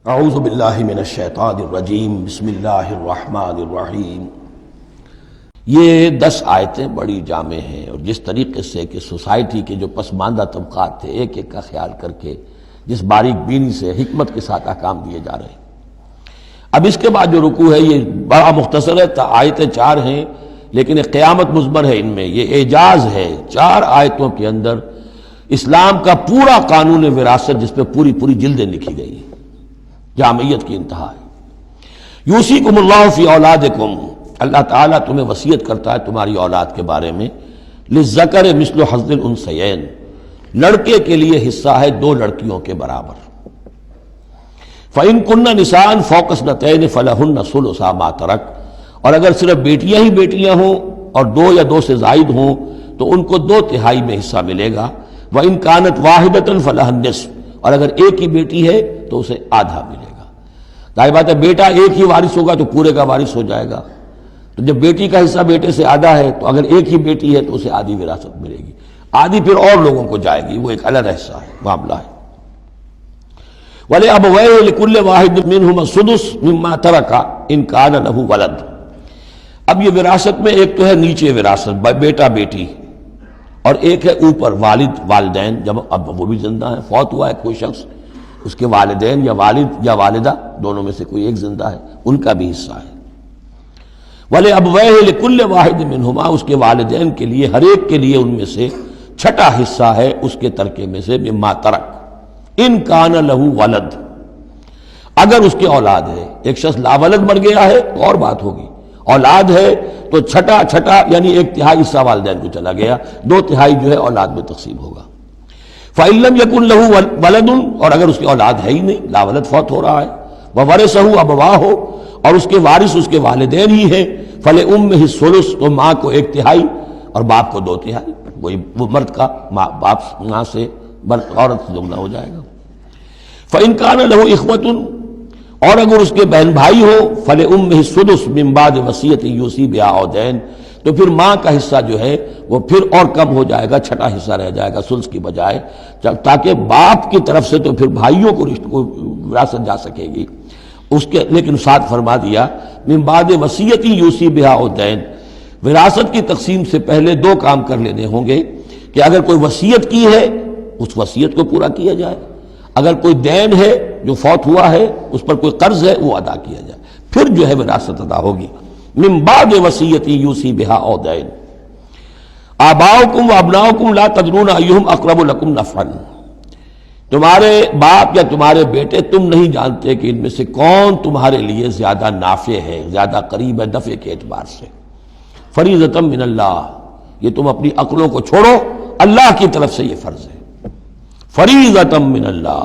اعوذ باللہ من الشیطان الرجیم بسم اللہ الرحمن الرحیم۔ یہ 10 آیتیں بڑی جامع ہیں، اور جس طریقے سے کہ سوسائٹی کے جو پسماندہ طبقات تھے ایک ایک کا خیال کر کے جس باریک بینی سے حکمت کے ساتھ احکام دیے جا رہے ہیں۔ اب اس کے بعد جو رکوع ہے یہ بڑا مختصر ہے، آیتیں 4 ہیں لیکن ایک قیامت مضمر ہے ان میں، یہ اعجاز ہے۔ 4 آیتوں کے اندر اسلام کا پورا قانون وراثت جس پہ پوری جلدیں لکھی گئی ہیں، جامعیت کی انتہا ہے۔ یوصیکم اللہ فی اولادکم، اللہ تعالیٰ تمہیں وصیت کرتا ہے تمہاری اولاد کے بارے میں، للذکر مثل حظ الانثیین، لڑکے کے لیے حصہ ہے 2 لڑکیوں کے برابر۔ فإن کن نساء فوق اثنتین فلہن ثلث ما ترک، اور اگر صرف بیٹیاں ہی بیٹیاں ہوں اور 2 یا 2 سے زائد ہوں تو ان کو 2/3 میں حصہ ملے گا۔ وإن کانت واحدۃ فلہا النصف، اور اگر ایک ہی بیٹی ہے تو اسے آدھا ملے گا۔ ظاہر بات ہے بیٹا ایک ہی وارث ہوگا تو پورے کا وارث ہو جائے گا، تو جب بیٹی کا حصہ بیٹے سے آدھا ہے تو اگر ایک ہی بیٹی ہے تو اسے آدھی وراثت ملے گی، آدھی پھر اور لوگوں کو جائے گی، وہ ایک الگ حصہ ہے، معاملہ ہے۔ وَلِأَبَوَيْهِ لِكُلِّ وَاحِدٍ مِّنْهُمَا السُّدُسُ مِمَّا تَرَكَ إِن كَانَ لَهُ وَلَدٌ۔ اب یہ وراثت میں ایک تو ہے نیچے وراثت بیٹا بیٹی، اور ایک ہے اوپر والد والدین، جب اب وہ بھی زندہ ہیں، فوت ہوا ہے کوئی شخص، اس کے والدین یا والد یا والدہ دونوں میں سے کوئی ایک زندہ ہے، ان کا بھی حصہ ہے۔ وَلِأَبَوَيْهِ لِكُلِّ وَاحِدٍ مِّنْهُمَا، اس کے والدین کے لیے ہر ایک کے لیے ان میں سے چھٹا حصہ ہے اس کے ترکے میں سے، مما ترک ان کان لہو ولد، اگر اس کے اولاد ہے۔ ایک شخص لاولد مر گیا ہے تو اور بات ہوگی، اولاد ہے تو چھٹا یعنی 1/3 حصہ والدین کو چلا گیا، 2/3 جو ہے اولاد میں تقسیم ہوگا۔ فَإِن لَّمْ يَكُن لَّهُ وَلَدٌ، اور اگر اس کی اولاد ہے ہی نہیں، لاولد فوت ہو رہا ہے، وَوَرِثَهُ أَبَوَاهُ، اور اس کے وارث اس کے والدین ہی ہیں، فَلِأُمِّهِ الثُّلُثُ، تو ماں کو 1/3 اور باپ کو 2/3، وہ مرد کا باپ ماں سے عورت سے دگنا ہو جائے گا۔ فَإِن كَانَ لَهُ إِخْوَةٌ، اور اگر اس کے بہن بھائی ہو، فَلِأُمِّهِ السُّدُسُ مِن بَعْدِ وَصِيَّةٍ يُوصِي بِهَا أَوْ دَيْنٍ، تو پھر ماں کا حصہ جو ہے وہ پھر اور کم ہو جائے گا، چھٹا حصہ رہ جائے گا سدس کی بجائے، تاکہ باپ کی طرف سے تو پھر بھائیوں کو وراثت جا سکے گی اس کے، لیکن ساتھ فرما دیا من بعد وصیت یوصی بہا او دین، وراثت کی تقسیم سے پہلے 2 کام کر لینے ہوں گے کہ اگر کوئی وصیت کی ہے اس وصیت کو پورا کیا جائے، اگر کوئی دین ہے جو فوت ہوا ہے اس پر کوئی قرض ہے وہ ادا کیا جائے، پھر جو ہے وراثت ادا ہوگی۔ من بعد وصیت یوصی بہا او دین، آباؤکم و ابناؤکم لا تدرون ایہم اقرب لکم نفعا، تمہارے باپ یا تمہارے بیٹے تم نہیں جانتے کہ ان میں سے کون تمہارے لیے زیادہ نافع ہے، زیادہ قریب ہے نفع کے اعتبار سے۔ فریضۃ من اللہ، یہ تم اپنی عقلوں کو چھوڑو، اللہ کی طرف سے یہ فرض ہے، فریضۃ من اللہ،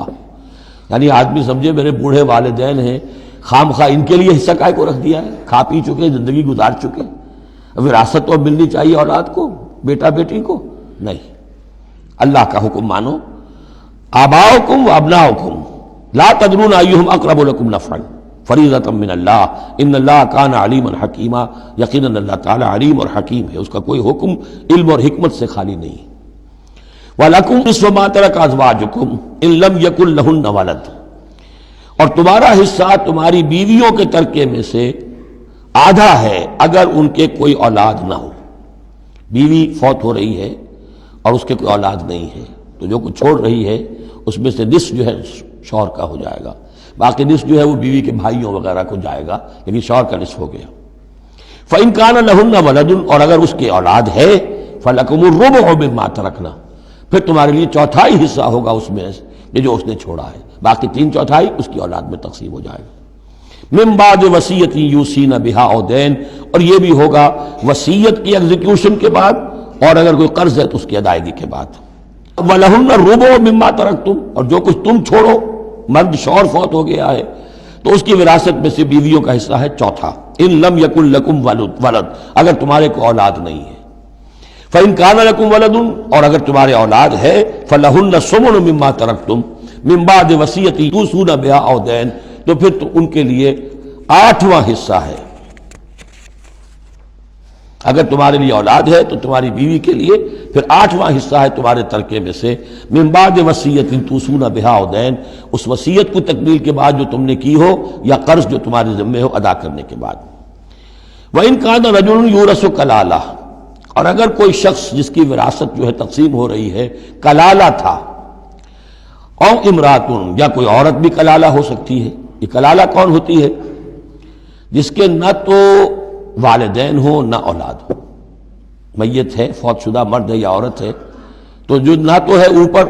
یعنی آدمی سمجھے میرے بوڑھے والدین ہیں، خام خواہ ان کے لیے حصہ کائے کو رکھ دیا ہے، کھا پی چکے، زندگی گزار چکے، وراثت تو ملنی چاہیے اولاد کو، بیٹا بیٹی کو نہیں۔ اللہ کا حکم مانو، آباؤکم و ابناؤکم لا تدرون ایہم اقرب لکم نفعا فریضۃ من اللہ ان اللہ کان علیما حکیما، یقیناً اللہ تعالیٰ علیم اور حکیم ہے، اس کا کوئی حکم علم اور حکمت سے خالی نہیں۔ وَلَكُمْ نِصْفُ مَا تَرَكَ أَزْوَاجُكُمْ إِن لَّمْ يَكُن لَّهُنَّ وَلَدٌ، اور تمہارا حصہ تمہاری بیویوں کے ترکے میں سے آدھا ہے اگر ان کے کوئی اولاد نہ ہو۔ بیوی فوت ہو رہی ہے اور اس کے کوئی اولاد نہیں ہے تو جو کچھ چھوڑ رہی ہے اس میں سے نصف جو ہے شوہر کا ہو جائے گا، باقی نصف جو ہے وہ بیوی کے بھائیوں وغیرہ کو جائے گا، لیکن شوہر کا نصف ہو گیا۔ فَإِن كَانَ لَهُنَّ وَلَدٌ، اور اگر اس کی اولاد ہے، فَلَكُمُ الرُّبُعُ مِمَّا تَرَكْنَا، پھر تمہارے لیے 1/4 حصہ ہوگا اس میں یہ جو اس نے چھوڑا ہے، باقی 3/4 اس کی اولاد میں تقسیم ہو جائے گا۔ من بعد وصیت یوصین بہا او دین، اور یہ بھی ہوگا وصیت کی ایگزیکیوشن کے بعد، اور اگر کوئی قرض ہے تو اس کی ادائیگی کے بعد۔ وَلَهُنَّ الرُّبُعُ مِمَّا تَرَكْتُمْ، اور جو کچھ تم چھوڑو، مرد شوہر فوت ہو گیا ہے تو اس کی وراثت میں سے بیویوں کا حصہ ہے 1/4، ان لم یکن لکم ولد، اگر تمہارے کو اولاد نہیں ہے۔ فَإِن كَانَ لَكُمْ وَلَدٌ، اور اگر تمہارے اولاد ہے، فَلَهُنَّ الثُّمُنُ مِمَّا تَرَكْتُمْ مِن بَعْدِ وَصِيَّةٍ تُوصُونَ بِهَا أَوْ دَيْنٍ، تو پھر تو ان کے لیے 8واں حصہ ہے۔ اگر تمہارے لیے اولاد ہے تو تمہاری بیوی کے لیے پھر 8واں حصہ ہے تمہارے ترکے میں سے، من بعد وصیت توصون بہا او دین، اس وصیت کو تکمیل کے بعد جو تم نے کی ہو یا قرض جو تمہارے ذمہ ہو ادا کرنے کے بعد۔ وَإِنْ كَانَ رَجُلٌ يُورَثُ کلالہ، اور اگر کوئی شخص جس کی وراثت جو ہے تقسیم ہو رہی ہے کلالہ تھا، او امراتن، یا کوئی عورت بھی کلالہ ہو سکتی ہے۔ یہ کلالہ کون ہوتی ہے؟ جس کے نہ تو والدین ہو نہ اولاد ہو، میت ہے، فوت شدہ مرد ہے یا عورت ہے، تو جو نہ تو ہے اوپر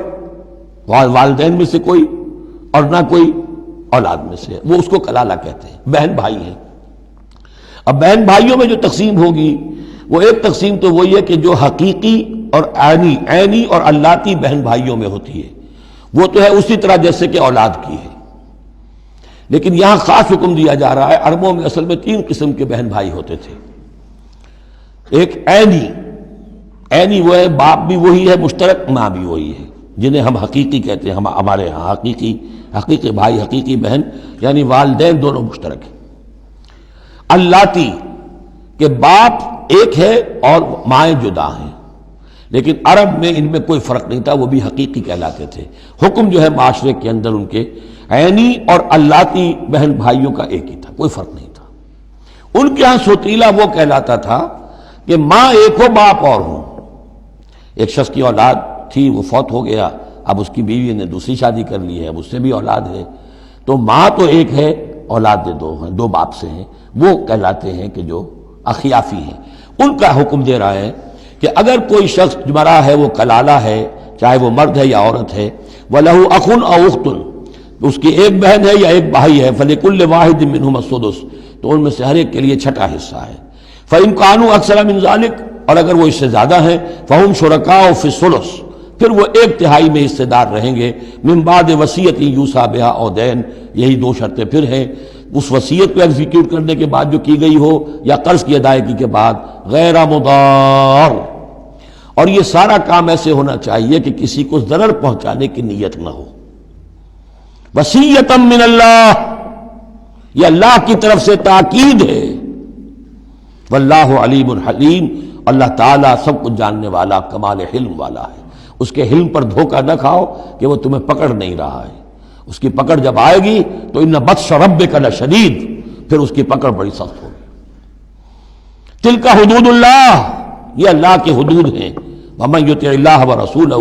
والدین میں سے کوئی اور نہ کوئی اولاد میں سے، وہ اس کو کلالہ کہتے ہیں۔ بہن بھائی ہیں، اب بہن بھائیوں میں جو تقسیم ہوگی وہ ایک تقسیم تو وہی ہے کہ جو حقیقی اور عینی اور اللاتی بہن بھائیوں میں ہوتی ہے، وہ تو ہے اسی طرح جیسے کہ اولاد کی ہے، لیکن یہاں خاص حکم دیا جا رہا ہے۔ عربوں میں اصل میں 3 قسم کے بہن بھائی ہوتے تھے۔ ایک عینی وہ ہے، باپ بھی وہی ہے مشترک، ماں بھی وہی ہے، جنہیں ہم حقیقی کہتے ہیں، ہمارے ہاں حقیقی بھائی، حقیقی بہن، یعنی والدین دونوں مشترک ہیں۔ اللاتی کہ باپ ایک ہے اور مائیں جدا ہیں، لیکن عرب میں ان میں کوئی فرق نہیں تھا، وہ بھی حقیقی کہلاتے تھے۔ حکم جو ہے معاشرے کے اندر ان کے عینی اور اللاتی بہن بھائیوں کا ایک ہی تھا، کوئی فرق نہیں تھا۔ ان کے ہاں سوتیلا وہ کہلاتا تھا کہ ماں ایک ہو باپ اور ہوں۔ ایک شخص کی اولاد تھی، وہ فوت ہو گیا، اب اس کی بیوی نے دوسری شادی کر لی ہے، اس سے بھی اولاد ہے، تو ماں تو ایک ہے، اولاد دو ہیں، 2 باپ سے ہیں، وہ کہلاتے ہیں کہ جو اخیافی ہیں۔ ان کا حکم دے رہا ہے کہ اگر کوئی شخص مرا ہے وہ کلالہ ہے، چاہے وہ مرد ہے یا عورت ہے، وَلَهُ أَخٌ أَوْ أُخْتٌ، اس کی ایک بہن ہے یا ایک بھائی ہے، فَلِكُلِّ وَاحِدٍ مِّنْهُمَا السُّدُسُ، تو ان میں سے ہر ایک کے لیے چھٹا حصہ ہے۔ فَإِنْ كَانُوا أَكْثَرَ مِنْ ذَلِكَ، اور اگر وہ اس سے زیادہ ہیں، فَهُمْ شُرَكَاءُ فِي الثُّلُثِ، پھر وہ 1/3 میں حصے دار رہیں گے، من بعد وصیت یوصی بہا او دین، یہی 2 شرطیں پھر ہیں، اس وصیت کو ایگزیکیوٹ کرنے کے بعد جو کی گئی ہو یا قرض کی ادائیگی کے بعد، غیر مضار، اور یہ سارا کام ایسے ہونا چاہیے کہ کسی کو ضرر پہنچانے کی نیت نہ ہو۔ وصیۃ من اللہ، یہ اللہ کی طرف سے تاکید ہے۔ واللہ علیم حلیم، اللہ تعالیٰ سب کچھ جاننے والا، کمال حلم والا ہے۔ اس کے حلم پر دھوکہ نہ کھاؤ کہ وہ تمہیں پکڑ نہیں رہا ہے، اس کی پکڑ جب آئے گی تو ان بطش ربک لشدید، پھر اس کی پکڑ بڑی سخت ہوگی۔ تلک حدود اللہ، یہ اللہ کے حدود ہیں۔ ومن یطع اللہ ورسولہ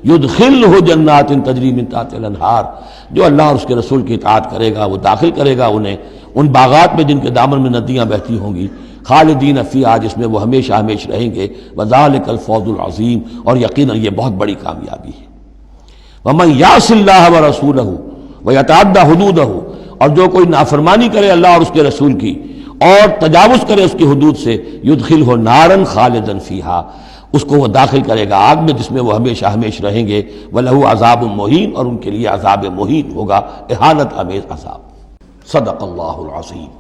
یدخلہ جنات تجری من تحتہا الانہار، جو اللہ اور اس کے رسول کی اطاعت کرے گا وہ داخل کرے گا انہیں ان باغات میں جن کے دامن میں ندیاں بہتی ہوں گی، خالدین فیہا، جس میں وہ ہمیشہ ہمیشہ رہیں گے، وذالک الفوز العظیم، اور یقیناً یہ بہت بڑی کامیابی ہے۔ ومن یعص اللہ ورسولہ ویتعدی حدودہ، اور جو کوئی نافرمانی کرے اللہ اور اس کے رسول کی اور تجاوز کرے اس کی حدود سے، یدخلہ نارا خالدا فیہا، اس کو وہ داخل کرے گا آگ میں جس میں وہ ہمیشہ ہمیشہ رہیں گے، وَلَهُ عذاب مہین، اور ان کے لیے عذاب مہین ہوگا، اہانت آمیز عذاب۔ صدق اللہ العظیم۔